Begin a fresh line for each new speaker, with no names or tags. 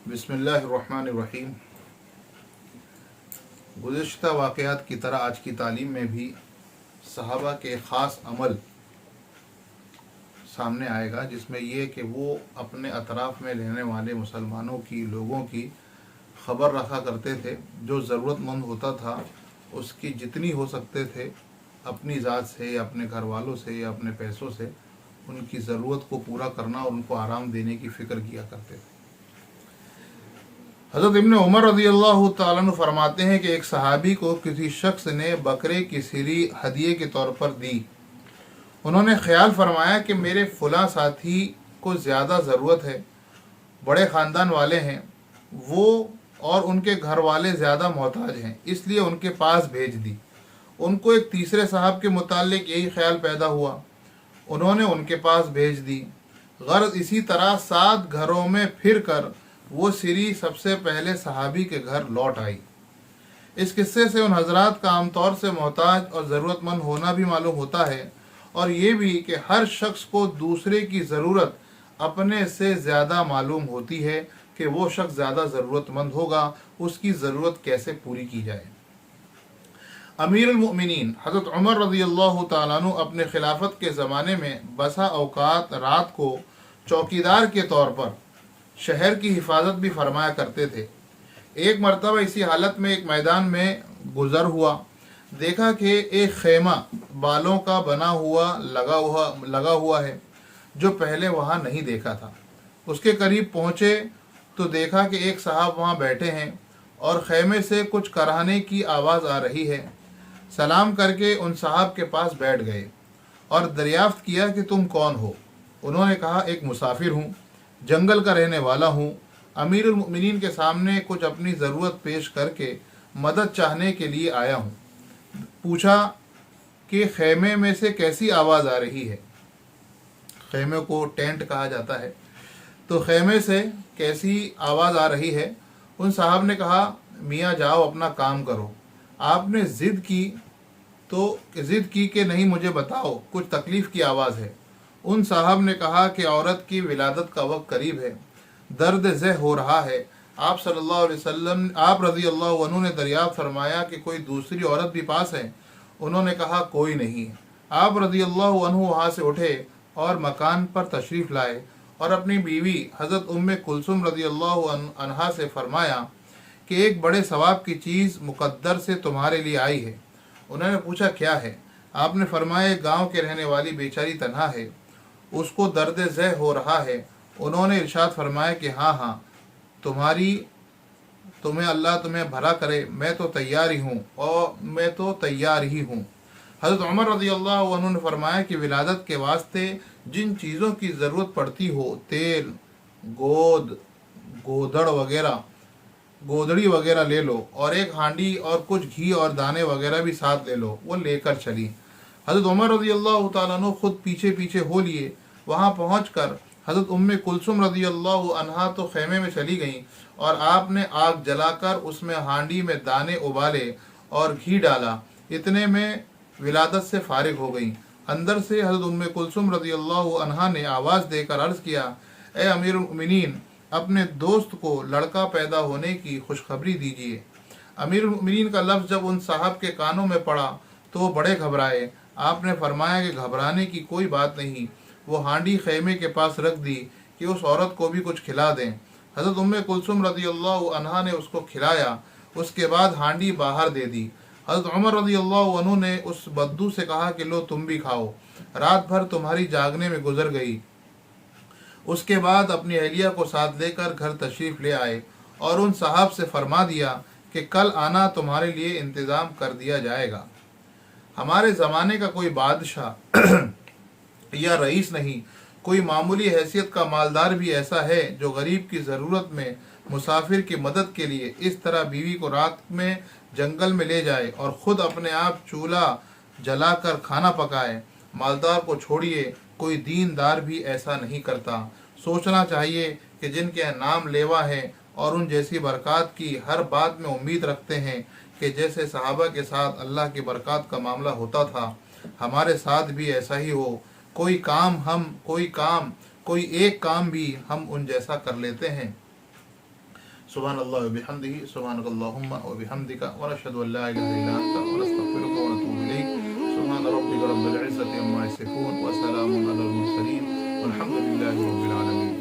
बिस्मिल्लाहिर्रहमानिर्रहीम। गुज़िश्ता वाक़यात की तरह आज की तालीम में भी सहाबा के ख़ास अमल सामने आएगा, जिसमें ये कि वो अपने अतराफ़ में रहने वाले मुसलमानों की, लोगों की ख़बर रखा करते थे। जो ज़रूरतमंद होता था उसकी जितनी हो सकते थे अपनी ज़ात से या अपने घर वालों से या अपने पैसों से उनकी ज़रूरत को पूरा करना और उनको आराम देने की फ़िक्र किया करते थे। हज़रत इब्न उमर रज़ी अल्लाह तआला अन्हु फरमाते हैं कि एक सहाबी को किसी शख्स ने बकरे की सिरी हदिये के तौर पर दी। उन्होंने ख्याल फरमाया कि मेरे फ़लाँ साथी को ज़्यादा ज़रूरत है, बड़े ख़ानदान वाले हैं वो और उनके घर वाले ज़्यादा मोहताज हैं, इसलिए उनके पास भेज दी। उनको एक तीसरे साहब के मुताल्लिक यही ख्याल पैदा हुआ, उन्होंने उनके पास भेज दी। गर्ज इसी तरह 7 घरों में फिर कर वो सिरी सबसे पहले सहाबी के घर लौट आई। इस किस्से से उन हजरात का आमतौर से मोहताज और ज़रूरतमंद होना भी मालूम होता है, और ये भी कि हर शख्स को दूसरे की ज़रूरत अपने से ज़्यादा मालूम होती है कि वो शख्स ज़्यादा ज़रूरतमंद होगा, उसकी ज़रूरत कैसे पूरी की जाए। अमीरुल मोमिनीन हज़रत उमर रज़ियल्लाहु ताला अन्हु अपने खिलाफत के ज़माने में बसा औकात रात को चौकीदार के तौर पर शहर की हिफाजत भी फरमाया करते थे। एक मरतबा इसी हालत में एक मैदान में गुज़र हुआ, देखा कि एक खेमा बालों का बना हुआ लगा हुआ है जो पहले वहाँ नहीं देखा था। उसके करीब पहुँचे तो देखा कि एक साहब वहाँ बैठे हैं और खेमे से कुछ कराहने की आवाज़ आ रही है। सलाम करके उन साहब के पास बैठ गए और दरियाफ्त किया कि तुम कौन हो। उन्होंने कहा, एक मुसाफिर हूँ, जंगल का रहने वाला हूँ, अमीरुल मोमिनीन के सामने कुछ अपनी ज़रूरत पेश करके मदद चाहने के लिए आया हूँ। पूछा कि खेमे में से कैसी आवाज़ आ रही है। खेमे को टेंट कहा जाता है, तो खेमे से कैसी आवाज़ आ रही है। उन साहब ने कहा, मियाँ जाओ अपना काम करो। आपने ज़िद की कि नहीं मुझे बताओ, कुछ तकलीफ़ की आवाज़ है। उन साहब ने कहा कि औरत की विलादत का वक्त करीब है, दर्द ज़ह हो रहा है। आप सल्लल्लाहु अलैहि वसल्लम आप रज़ी अल्लाह अन्हु ने दरियाफ़्त फरमाया कि कोई दूसरी औरत भी पास है। उन्होंने कहा, कोई नहीं। आप रज़ी अल्लाह अन्हु वहाँ से उठे और मकान पर तशरीफ़ लाए और अपनी बीवी हज़रत उम्मे कुलसुम रज़ी अल्लाह अन्हा से फरमाया कि एक बड़े सवाब की चीज़ मुक़द्दर से तुम्हारे लिए आई है। उन्होंने पूछा, क्या है? आपने फरमाया, गाँव के रहने वाली बेचारी तन्हा है, उसको दर्द ज़ह हो रहा है। उन्होंने इरशाद फरमाया कि हाँ, तुम्हें अल्लाह तुम्हें भला करे, मैं तो तैयार ही हूँ। हज़रत उमर रज़ियल्लाहु अन्हु ने फरमाया कि विलादत के वास्ते जिन चीज़ों की ज़रूरत पड़ती हो, तेल, गोदड़ी वगैरह ले लो, और एक हांडी और कुछ घी और दाने वगैरह भी साथ ले लो। वो लेकर चली। हज़रत उमर रज़ियल्लाहु ताला अन्हु खुद पीछे पीछे हो लिए। वहाँ पहुँचकर हज़रत उम्मे कुलसुम रज़ियल्लाहु अन्हा तो खेमे में चली गईं और आपने आग जलाकर उसमें हांडी में दाने उबाले और घी डाला। इतने में विलादत से फारिग हो गईं। अंदर से हज़रत उम्मे कुलसुम रज़ियल्लाहु अन्हा ने आवाज़ देकर अर्ज़ किया, ए अमीरुल मोमिनीन, अपने दोस्त को लड़का पैदा होने की खुशखबरी दीजिए। अमीरुल मोमिनीन का लफ्ज़ जब उन साहब के कानों में पड़ा तो वो बड़े घबराए। आपने फरमाया कि घबराने की कोई बात नहीं। वो हांडी खेमे के पास रख दी कि उस औरत को भी कुछ खिला दें। हज़रत उम्मे कुलसुम रज़ियल्लाहु अन्हा ने उसको खिलाया। उसके बाद हांडी बाहर दे दी। हज़रत उमर रज़ियल्लाहु अन्हु ने उस बद्दू से कहा कि लो तुम भी खाओ, रात भर तुम्हारी जागने में गुजर गई। उसके बाद अपनी अहलिया को साथ लेकर घर तशरीफ़ ले आए और उन साहब से फरमा दिया कि कल आना, तुम्हारे लिए इंतज़ाम कर दिया जाएगा। हमारे ज़माने का कोई बादशाह या रईस नहीं, कोई मामूली हैसियत का मालदार भी ऐसा है जो गरीब की ज़रूरत में मुसाफिर की मदद के लिए इस तरह बीवी को रात में जंगल में ले जाए और ख़ुद अपने आप चूल्हा जलाकर खाना पकाए। मालदार को छोड़िए, कोई दीनदार भी ऐसा नहीं करता। सोचना चाहिए कि जिनके नाम लेवा हैं और उन जैसी बरक़ात की हर बात में उम्मीद रखते हैं कि जैसे सहाबा के साथ अल्लाह की बरक़ात का मामला होता था, हमारे साथ भी ऐसा ही हो। कोई एक काम भी हम उन जैसा कर लेते हैं। سبحان اللہ وبحمدہ سبحانک اللہم وبحمدک ونشہد ان لا الہ الا انت ونستغفرک ونتوب الیک سبحان ربک رب العزة عما یصفون وسلام علی المرسلین والحمد للہ رب العالمین.